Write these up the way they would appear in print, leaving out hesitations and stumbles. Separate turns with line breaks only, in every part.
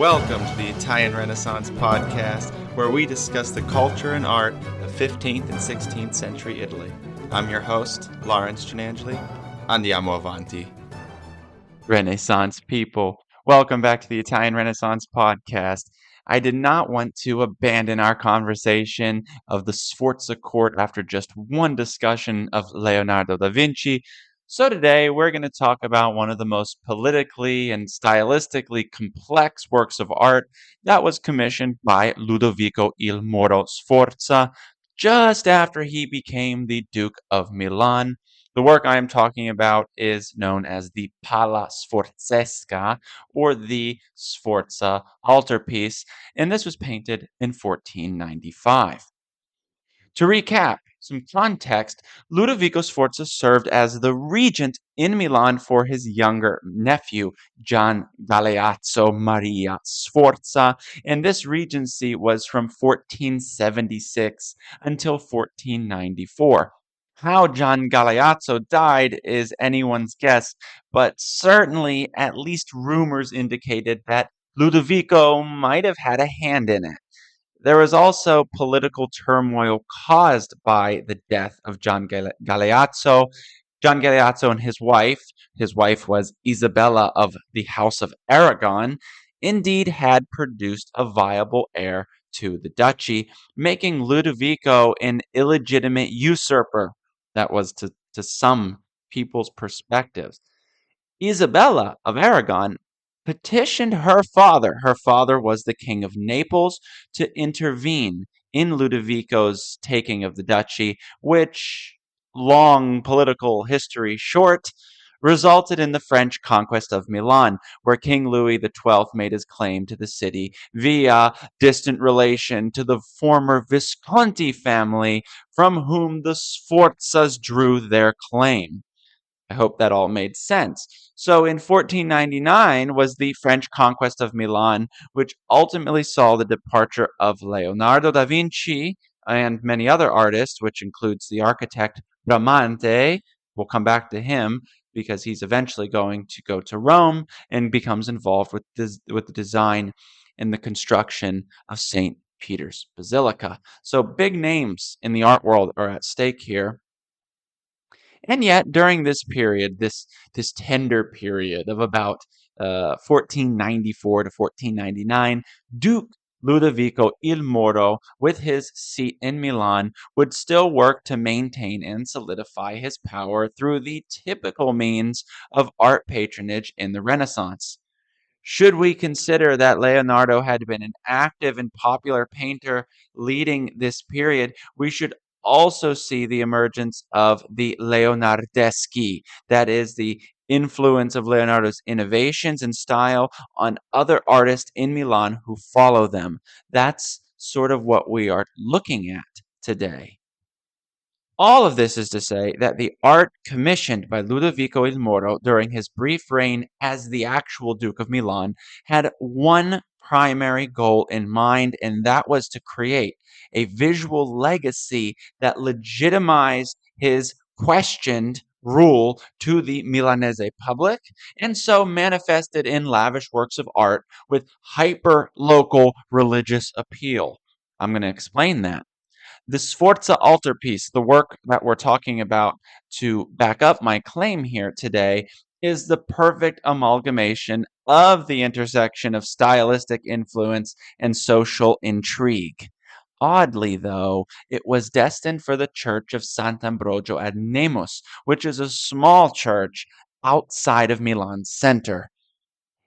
Welcome to the Italian Renaissance podcast, where we discuss the culture and art of 15th and 16th century Italy. I'm your host, Lawrence Gianangeli. Andiamo avanti. Renaissance people, welcome back to the Italian Renaissance podcast. I did not want to abandon our conversation of the Sforza court after just one discussion of Leonardo da Vinci. So today we're going to talk about one of the most politically and stylistically complex works of art that was commissioned by Ludovico il Moro Sforza just after he became the Duke of Milan. The work I am talking about is known as the Pala Sforzesca, or the Sforza Altarpiece, and this was painted in 1495. To recap some context, Ludovico Sforza served as the regent in Milan for his younger nephew, Gian Galeazzo Maria Sforza, and this regency was from 1476 until 1494. How Gian Galeazzo died is anyone's guess, but certainly at least rumors indicated that Ludovico might have had a hand in it. There was also political turmoil caused by the death of Galeazzo. John Galeazzo and his wife was Isabella of the House of Aragon, indeed had produced a viable heir to the duchy, making Ludovico an illegitimate usurper. That was to some people's perspectives. Isabella of Aragon petitioned her father. Her father was the King of Naples, to intervene in Ludovico's taking of the duchy, which, long political history short, resulted in the French conquest of Milan, where King Louis XII made his claim to the city via distant relation to the former Visconti family from whom the Sforzas drew their claim. I hope that all made sense. So in 1499 was the French conquest of Milan, which ultimately saw the departure of Leonardo da Vinci and many other artists, which includes the architect Bramante. We'll come back to him because he's eventually going to go to Rome and becomes involved with the design and the construction of St. Peter's Basilica. So big names in the art world are at stake here. And yet, during this period, this tender period of about 1494 to 1499, Duke Ludovico il Moro, with his seat in Milan, would still work to maintain and solidify his power through the typical means of art patronage in the Renaissance. Should we consider that Leonardo had been an active and popular painter leading this period, we should also see the emergence of the Leonardeschi, that is, the influence of Leonardo's innovations and style on other artists in Milan who follow them. That's sort of what we are looking at today. All of this is to say that the art commissioned by Ludovico il Moro during his brief reign as the actual Duke of Milan had one primary goal in mind, and that was to create a visual legacy that legitimized his questioned rule to the Milanese public, and so manifested in lavish works of art with hyper-local religious appeal. I'm going to explain that. The Sforza Altarpiece, the work that we're talking about to back up my claim here today, is the perfect amalgamation of the intersection of stylistic influence and social intrigue. Oddly, though, it was destined for the church of Sant'Ambrogio ad Nemours, which is a small church outside of Milan's center.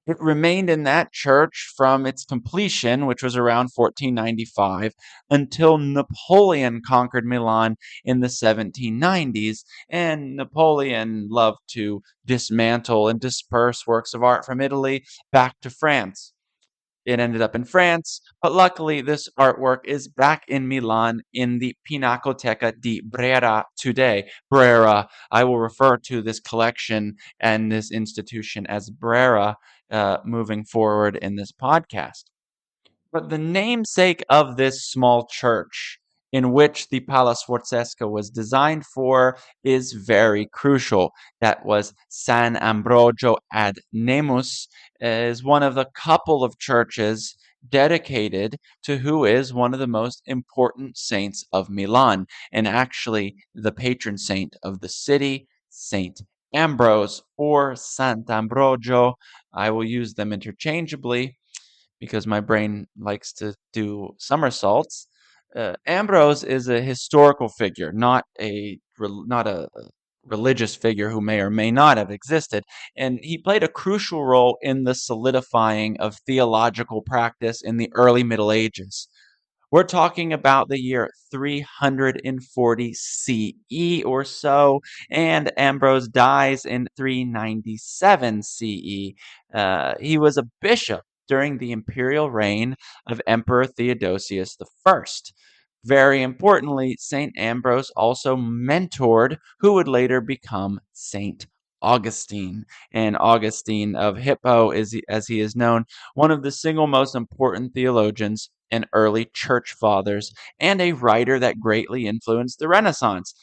It remained in that church from its completion, which was around 1495, until Napoleon conquered Milan in the 1790s, and Napoleon loved to dismantle and disperse works of art from Italy back to France. It ended up in France, but luckily this artwork is back in Milan in the Pinacoteca di Brera today. Brera, I will refer to this collection and this institution as Brera moving forward in this podcast. But the namesake of this small church in which the Pala Sforzesca was designed for is very crucial. That was San Ambrogio ad Nemus, is one of the couple of churches dedicated to who is one of the most important saints of Milan, and actually the patron saint of the city, Saint Ambrose or Sant'Ambrogio. I will use them interchangeably because my brain likes to do somersaults. Ambrose is a historical figure, not a religious figure who may or may not have existed, and he played a crucial role in the solidifying of theological practice in the early Middle Ages. We're talking about the year 340 CE or so, and Ambrose dies in 397 CE. He was a bishop during the imperial reign of Emperor Theodosius I. Very importantly, St. Ambrose also mentored who would later become St. Augustine. And Augustine of Hippo is, as he is known, one of the single most important theologians and early church fathers, and a writer that greatly influenced the Renaissance,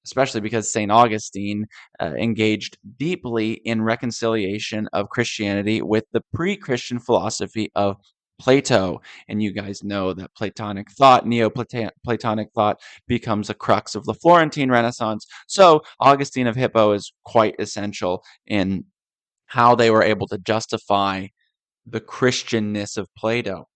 especially because St. Augustine engaged deeply in reconciliation of Christianity with the pre-Christian philosophy of Plato. And you guys know that Platonic thought, Neoplatonic thought, becomes a crux of the Florentine Renaissance. So Augustine of Hippo is quite essential in how they were able to justify the Christianness of Plato.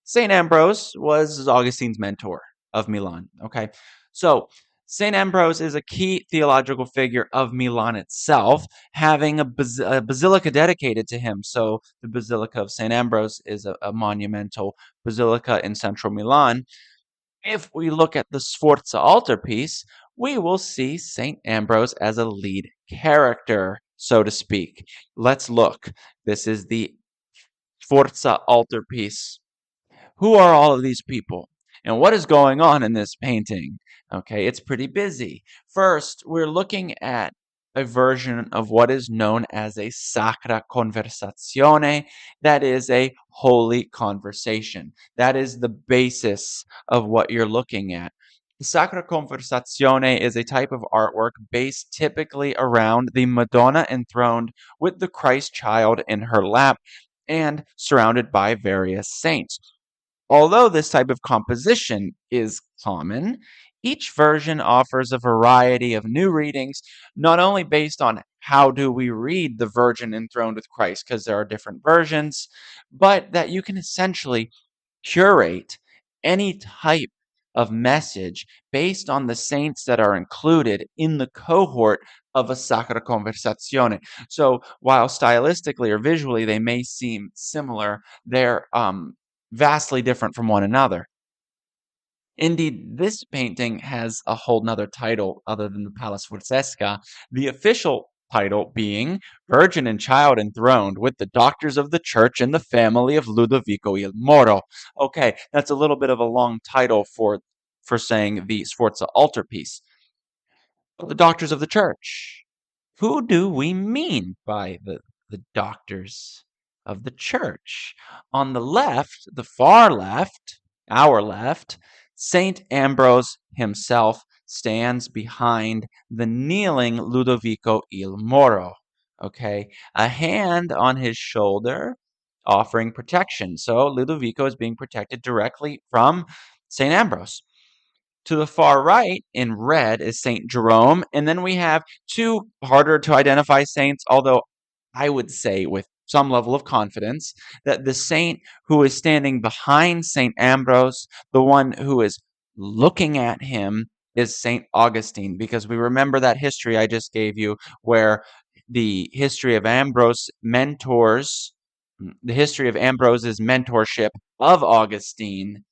St. Ambrose was Augustine's mentor of Milan. Okay, so St. Ambrose is a key theological figure of Milan itself, having a basilica dedicated to him. So the Basilica of St. Ambrose is a monumental basilica in central Milan. If we look at the Sforza Altarpiece, we will see St. Ambrose as a lead character, so to speak. Let's look. This is the Sforza Altarpiece. Who are all of these people? And what is going on in this painting? Okay, it's pretty busy. First, we're looking at a version of what is known as a sacra conversazione, that is a holy conversation. That is the basis of what you're looking at. The Sacra Conversazione is a type of artwork based typically around the Madonna enthroned with the Christ child in her lap and surrounded by various saints. Although this type of composition is common, each version offers a variety of new readings, not only based on how do we read the Virgin enthroned with Christ, because there are different versions, but that you can essentially curate any type of message based on the saints that are included in the cohort of a Sacra Conversazione. So while stylistically or visually they may seem similar, they're vastly different from one another. Indeed, this painting has a whole nother title other than the Pala Sforzesca, the official title being Virgin and Child Enthroned with the Doctors of the Church and the Family of Ludovico il Moro. Okay, that's a little bit of a long title for saying the Sforza Altarpiece. But the Doctors of the Church. Who do we mean by the doctors of the church? On the left, the far left, our left, Saint Ambrose himself stands behind the kneeling Ludovico il Moro. Okay, a hand on his shoulder offering protection. So Ludovico is being protected directly from Saint Ambrose. To the far right, in red, is St. Jerome. And then we have two harder to identify saints, although I would say with some level of confidence that the saint who is standing behind St. Ambrose, the one who is looking at him, is St. Augustine, because we remember that history I just gave you where the history of Ambrose's mentorship of Augustine,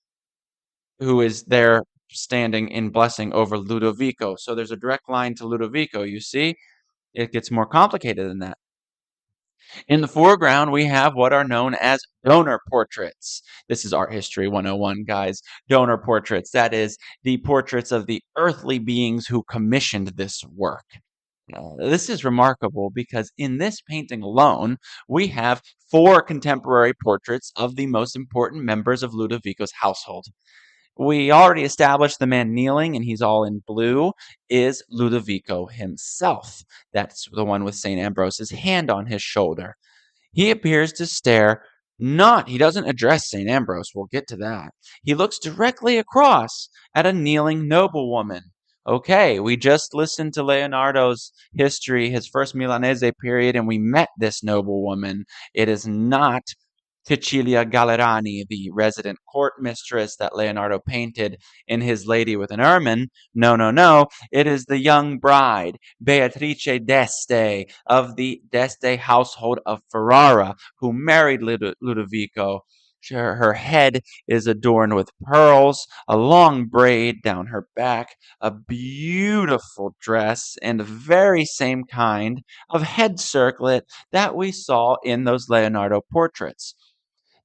who is there standing in blessing over Ludovico. So there's a direct line to Ludovico, you see? It gets more complicated than that. In the foreground, we have what are known as donor portraits. This is Art History 101, guys. Donor portraits, that is, the portraits of the earthly beings who commissioned this work. This is remarkable because in this painting alone, we have 4 contemporary portraits of the most important members of Ludovico's household.
We already established the man kneeling, and he's all in blue, is Ludovico himself. That's the one with St. Ambrose's hand on his shoulder. He appears to stare he doesn't address St. Ambrose, we'll get to that. He looks directly across at a kneeling noblewoman. Okay, we just listened to Leonardo's history, his first Milanese period, and we met this noblewoman. It is not Cecilia Gallerani, the resident court mistress that Leonardo painted in his Lady with an Ermine. No, no, no. It is the young bride, Beatrice d'Este, of the d'Este household of Ferrara, who married Ludovico. Her head is adorned with pearls, a long braid down her back, a beautiful dress, and the very same kind of head circlet that we saw in those Leonardo portraits.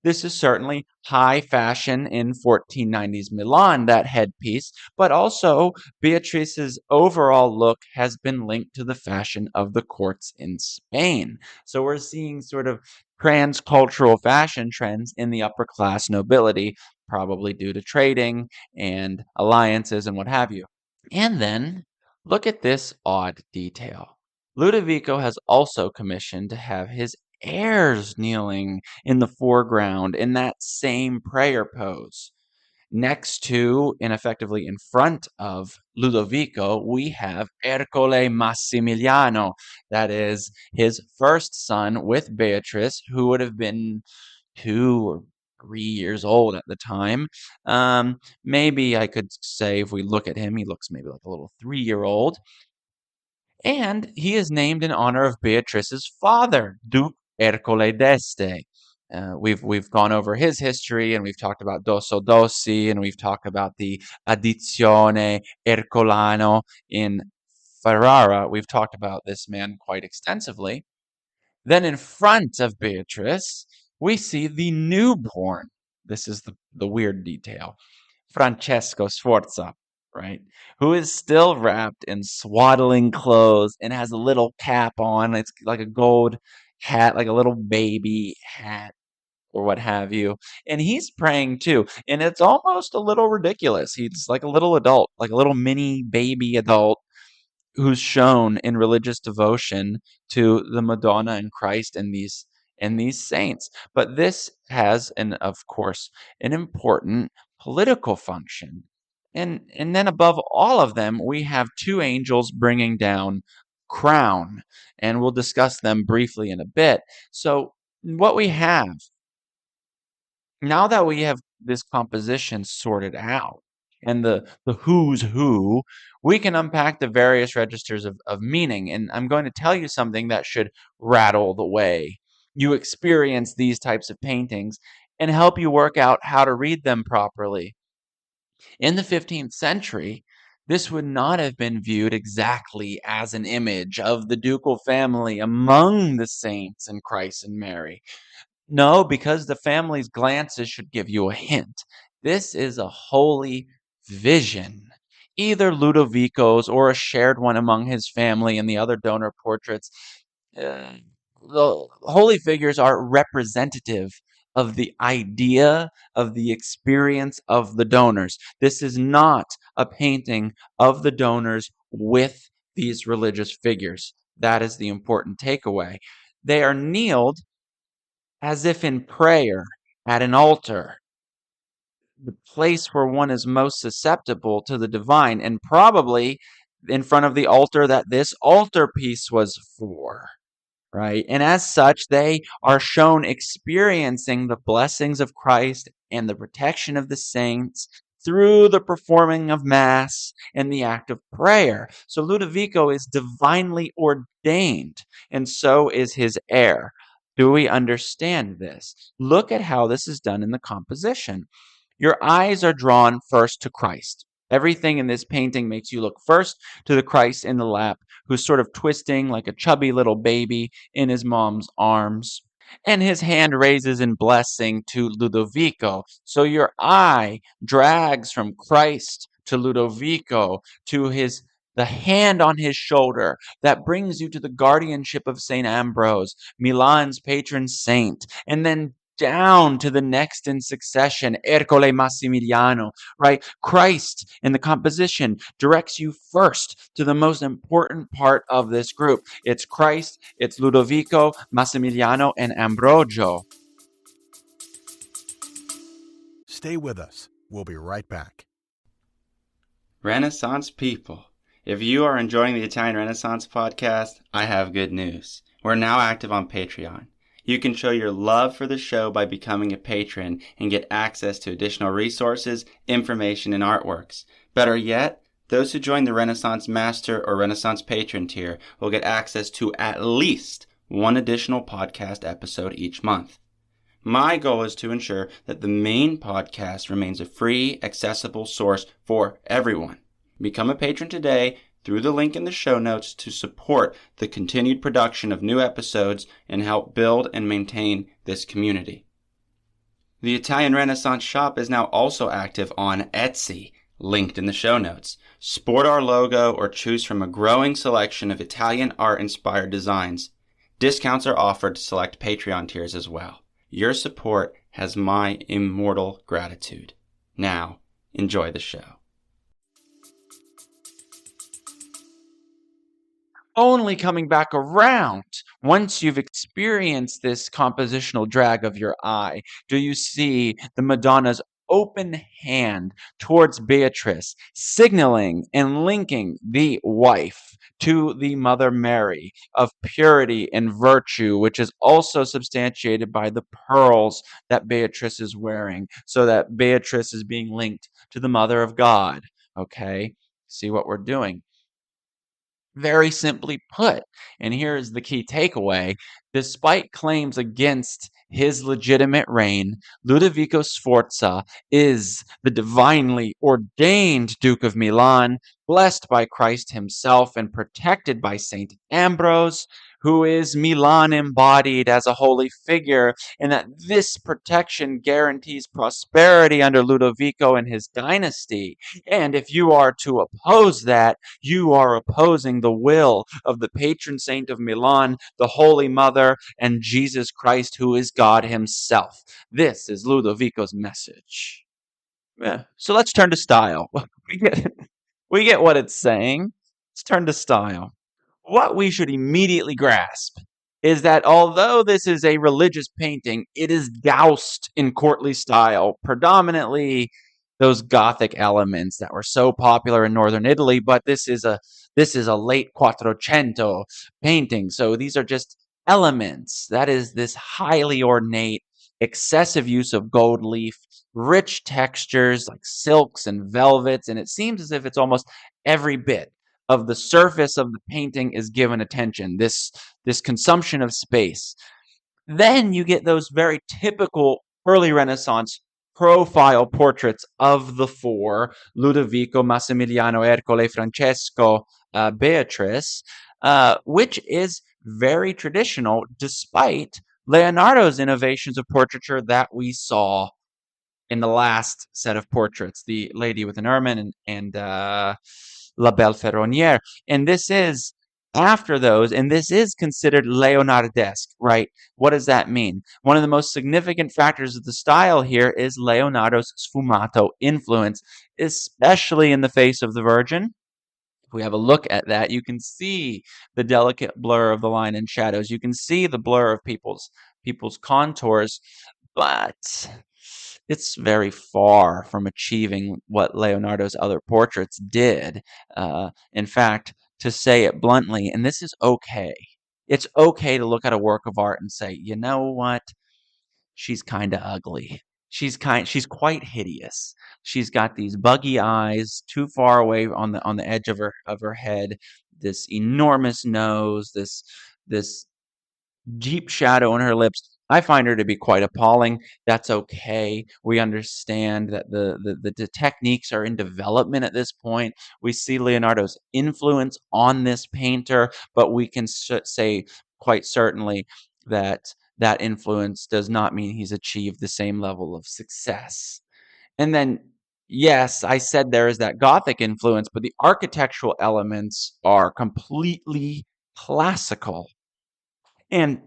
This is certainly high fashion in 1490s Milan, that headpiece, but also Beatrice's overall look has been linked to the fashion of the courts in Spain. So we're seeing sort of transcultural fashion trends in the upper class nobility, probably due to trading and alliances and what have you. And then look at this odd detail. Ludovico has also commissioned to have his heirs kneeling in the foreground in that same prayer pose. Next to, and effectively in front of Ludovico, we have Ercole Massimiliano, that is his first son with Beatrice, who would have been 2 or 3 years old at the time. Maybe I could say if we look at him, he looks maybe like a little 3-year-old. And he is named in honor of Beatrice's father, Duke Ercole d'Este. We've gone over his history, and we've talked about Dosso Dossi, and we've talked about the Addizione Ercolano in Ferrara. We've talked about this man quite extensively. Then in front of Beatrice, we see the newborn. This is the weird detail. Francesco Sforza, right? Who is still wrapped in swaddling clothes and has a little cap on. It's like a gold hat, like a little baby hat or what have you. And he's praying too. And it's almost a little ridiculous. He's like a little adult, like a little mini baby adult who's shown in religious devotion to the Madonna and Christ and these saints. But this has, and of course, an important political function. And then above all of them, we have two angels bringing down crown, and we'll discuss them briefly in a bit. So what we have now that we have this composition sorted out and the who's who, we can unpack the various registers of meaning. And I'm going to tell you something that should rattle the way you experience these types of paintings and help you work out how to read them properly. In the 15th century, this would not have been viewed exactly as an image of the ducal family among the saints and Christ and Mary. No, because the family's glances should give you a hint. This is a holy vision, either Ludovico's or a shared one among his family and the other donor portraits. Uh, the holy figures are representative of the idea of the experience of the donors. This is not a painting of the donors with these religious figures. That is the important takeaway. They are kneeled as if in prayer at an altar, the place where one is most susceptible to the divine, and probably in front of the altar that this altarpiece was for, right? And as such, they are shown experiencing the blessings of Christ and the protection of the saints through the performing of Mass and the act of prayer. So Ludovico is divinely ordained, and so is his heir. Do we understand this? Look at how this is done in the composition. Your eyes are drawn first to Christ. Everything in this painting makes you look first to the Christ in the lap, who's sort of twisting like a chubby little baby in his mom's arms. And his hand raises in blessing to Ludovico. So your eye drags from Christ to Ludovico to the hand on his shoulder that brings you to the guardianship of St. Ambrose, Milan's patron saint, and then down to the next in succession, Ercole Massimiliano, right? Christ in the composition directs you first to the most important part of this group. It's Christ, it's Ludovico, Massimiliano, and Ambrogio.
Stay with us. We'll be right back.
Renaissance people, if you are enjoying the Italian Renaissance podcast, I have good news. We're now active on Patreon. You can show your love for the show by becoming a patron and get access to additional resources, information, and artworks. Better yet, those who join the Renaissance Master or Renaissance Patron tier will get access to at least one additional podcast episode each month. My goal is to ensure that the main podcast remains a free, accessible source for everyone. Become a patron today through the link in the show notes to support the continued production of new episodes and help build and maintain this community. The Italian Renaissance shop is now also active on Etsy, linked in the show notes. Sport our logo or choose from a growing selection of Italian art-inspired designs. Discounts are offered to select Patreon tiers as well. Your support has my immortal gratitude. Now, enjoy the show.
Only coming back around once you've experienced this compositional drag of your eye do you see the Madonna's open hand towards Beatrice, signaling and linking the wife to the Mother Mary of purity and virtue, which is also substantiated by the pearls that Beatrice is wearing, so that Beatrice is being linked to the Mother of God. Okay, see what we're doing. Very simply put, and here is the key takeaway, despite claims against his legitimate reign, Ludovico Sforza is the divinely ordained Duke of Milan, blessed by Christ himself and protected by Saint Ambrose, who is Milan embodied as a holy figure, and that this protection guarantees prosperity under Ludovico and his dynasty. And if you are to oppose that, you are opposing the will of the patron saint of Milan, the Holy Mother, and Jesus Christ, who is God himself. This is Ludovico's message. Yeah. So let's turn to style. We get what it's saying. Let's turn to style. What we should immediately grasp is that although this is a religious painting, it is doused in courtly style, predominantly those Gothic elements that were so popular in northern Italy. But this is a late Quattrocento painting, so these are just elements. That is this highly ornate, excessive use of gold leaf, rich textures like silks and velvets, and it seems as if it's almost every bit of the surface of the painting is given attention, this consumption of space. Then you get those very typical early Renaissance profile portraits of the four, Ludovico, Massimiliano, Ercole, Francesco, Beatrice, which is very traditional despite Leonardo's innovations of portraiture that we saw in the last set of portraits, the lady with an ermine and La Belle Ferronnière. And this is after those, and this is considered Leonardesque, right? What does that mean? One of the most significant factors of the style here is Leonardo's sfumato influence, especially in the face of the Virgin. If we have a look at that, you can see the delicate blur of the line and shadows. You can see the blur of people's contours, but it's very far from achieving what Leonardo's other portraits did. In fact, to say it bluntly, and this is okay, it's okay to look at a work of art and say, you know what? She's kind of ugly. She's quite hideous. She's got these buggy eyes too far away on the edge of her head, this enormous nose, this deep shadow in her lips. I find her to be quite appalling. That's okay. We understand that the techniques are in development at this point. We see Leonardo's influence on this painter, but we can say quite certainly that that influence does not mean he's achieved the same level of success. And then, yes, I said there is that Gothic influence, but the architectural elements are completely classical. And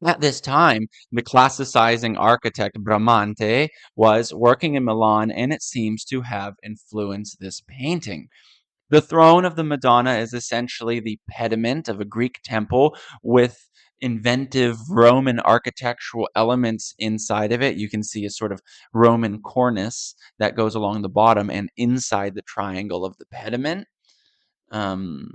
At this time, the classicizing architect Bramante was working in Milan, and it seems to have influenced this painting. The throne of the Madonna is essentially the pediment of a Greek temple with inventive Roman architectural elements inside of it. You can see a sort of Roman cornice that goes along the bottom and inside the triangle of the pediment. Um,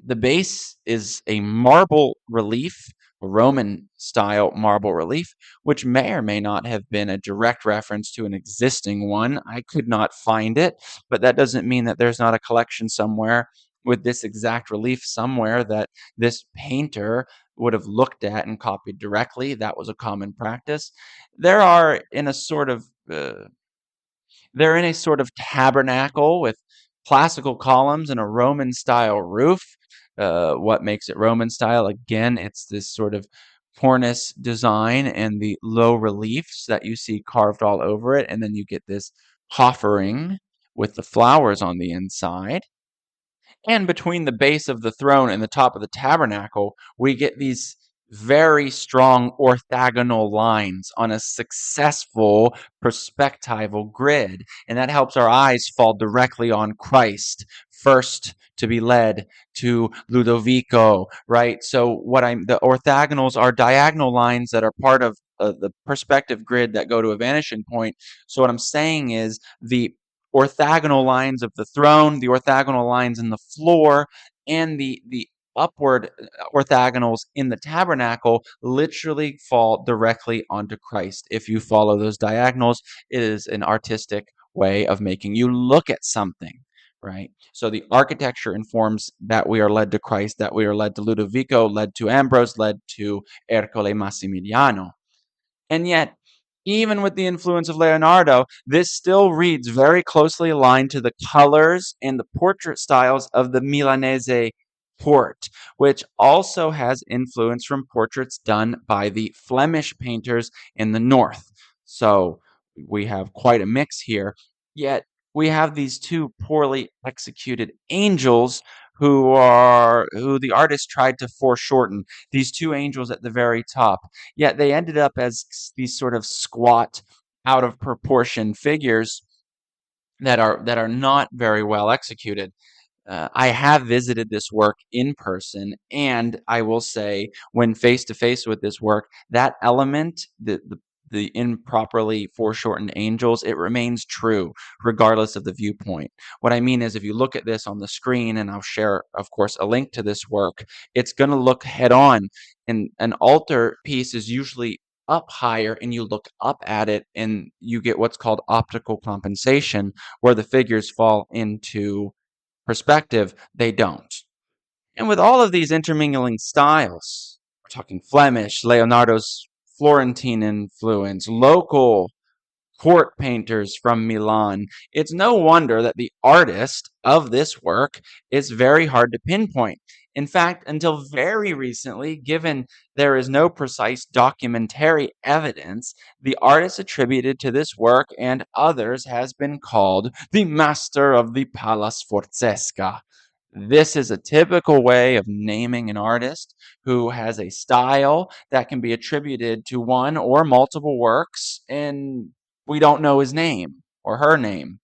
the base is a marble relief, a Roman style marble relief, which may or may not have been a direct reference to an existing one. I could not find it, but that doesn't mean that there's not a collection somewhere with this exact relief somewhere that this painter would have looked at and copied directly. That was a common practice. There are in a sort of they're in a sort of tabernacle with classical columns and a Roman style roof. What makes it Roman style? Again, it's this sort of cornice design and the low reliefs that you see carved all over it. And then you get this offering with the flowers on the inside. And between the base of the throne and the top of the tabernacle, we get these very strong orthogonal lines on a successful perspectival grid. And that helps our eyes fall directly on Christ, first to be led to Ludovico, right? So the orthogonals are diagonal lines that are part of the perspective grid that go to a vanishing point. So what I'm saying is the orthogonal lines of the throne, the orthogonal lines in the floor, and the upward orthogonals in the tabernacle literally fall directly onto Christ. If you follow those diagonals, it is an artistic way of making you look at something, right? So the architecture informs that we are led to Christ, that we are led to Ludovico, led to Ambrose, led to Ercole Massimiliano. And yet, even with the influence of Leonardo, this still reads very closely aligned to the colors and the portrait styles of the Milanese court, which also has influence from portraits done by the Flemish painters in the north. So we have quite a mix here. Yet we have these two poorly executed angels who the artist tried to foreshorten. These two angels at the very top. Yet they ended up as these sort of squat, out of proportion figures that are not very well executed. I have visited this work in person, and I will say, when face to face with this work, that element, the improperly foreshortened angels, it remains true regardless of the viewpoint. What I mean is, if you look at this on the screen, and I'll share, of course, a link to this work, it's going to look head on, and an altar piece is usually up higher, and you look up at it, and you get what's called optical compensation, where the figures fall into perspective, they don't. And with all of these intermingling styles, we're talking Flemish, Leonardo's Florentine influence, local court painters from Milan, it's no wonder that the artist of this work is very hard to pinpoint. In fact, until very recently, given there is no precise documentary evidence, the artist attributed to this work and others has been called the master of the Pala Sforzesca. This is a typical way of naming an artist who has a style that can be attributed to one or multiple works, and we don't know his name or her name.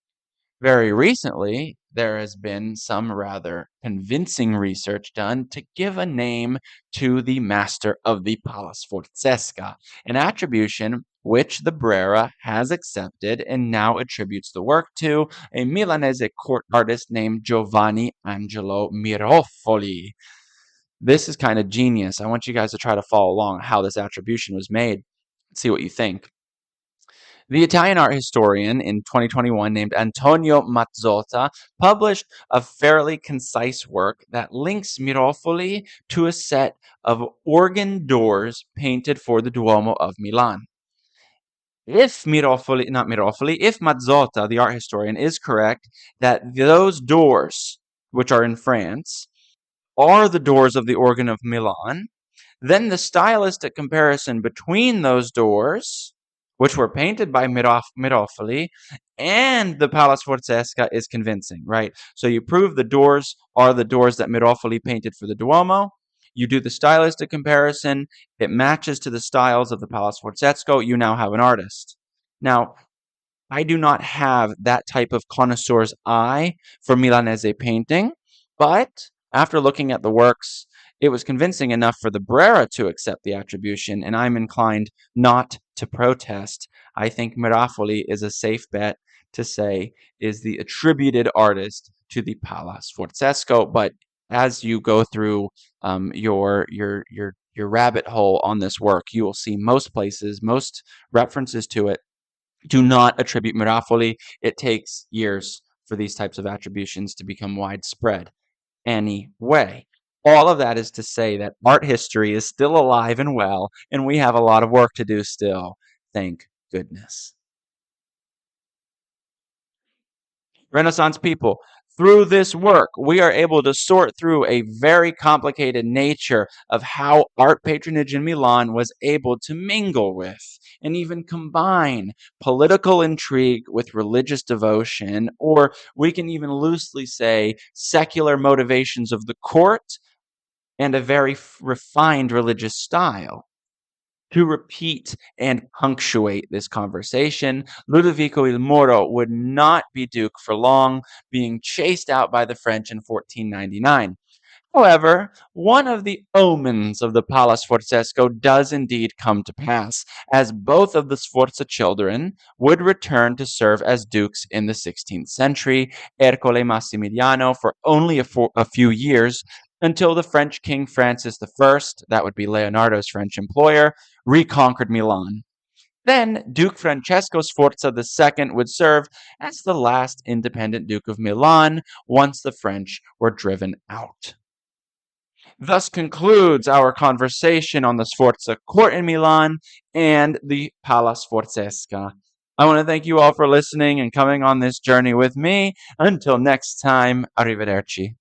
Very recently, there has been some rather convincing research done to give a name to the master of the Pala Sforzesca, an attribution which the Brera has accepted and now attributes the work to a Milanese court artist named Giovanni Angelo Mirofoli. This is kind of genius. I want you guys to try to follow along how this attribution was made. See what you think. The Italian art historian in 2021 named Antonio Mazzotta published a fairly concise work that links Mirofoli to a set of organ doors painted for the Duomo of Milan. If Mazzotta, the art historian, is correct that those doors, which are in France, are the doors of the organ of Milan, then the stylistic comparison between those doors, which were painted by Mirofoli, and the Pala Sforzesca is convincing, right? So you prove the doors are the doors that Mirofoli painted for the Duomo. You do the stylistic comparison, it matches to the styles of the Pala Sforzesco, you now have an artist. Now, I do not have that type of connoisseur's eye for Milanese painting, but after looking at the works, it was convincing enough for the Brera to accept the attribution, and I'm inclined not to protest. I think Mirofoli is a safe bet to say is the attributed artist to the Pala Sforzesco, but as you go through your rabbit hole on this work, you will see most places, most references to it do not attribute Mirofoli. It takes years for these types of attributions to become widespread. Anyway, all of that is to say that art history is still alive and well, and we have a lot of work to do still. Thank goodness. Renaissance people, through this work, we are able to sort through a very complicated nature of how art patronage in Milan was able to mingle with and even combine political intrigue with religious devotion, or we can even loosely say secular motivations of the court and a very refined religious style. To repeat and punctuate this conversation, Ludovico il Moro would not be duke for long, being chased out by the French in 1499. However, one of the omens of the Pala Sforzesco does indeed come to pass, as both of the Sforza children would return to serve as dukes in the 16th century, Ercole Massimiliano for only a few years, until the French King Francis I, that would be Leonardo's French employer, reconquered Milan. Then Duke Francesco Sforza II would serve as the last independent Duke of Milan once the French were driven out. Thus concludes our conversation on the Sforza court in Milan and the Pala Sforzesca. I want to thank you all for listening and coming on this journey with me. Until next time, arrivederci.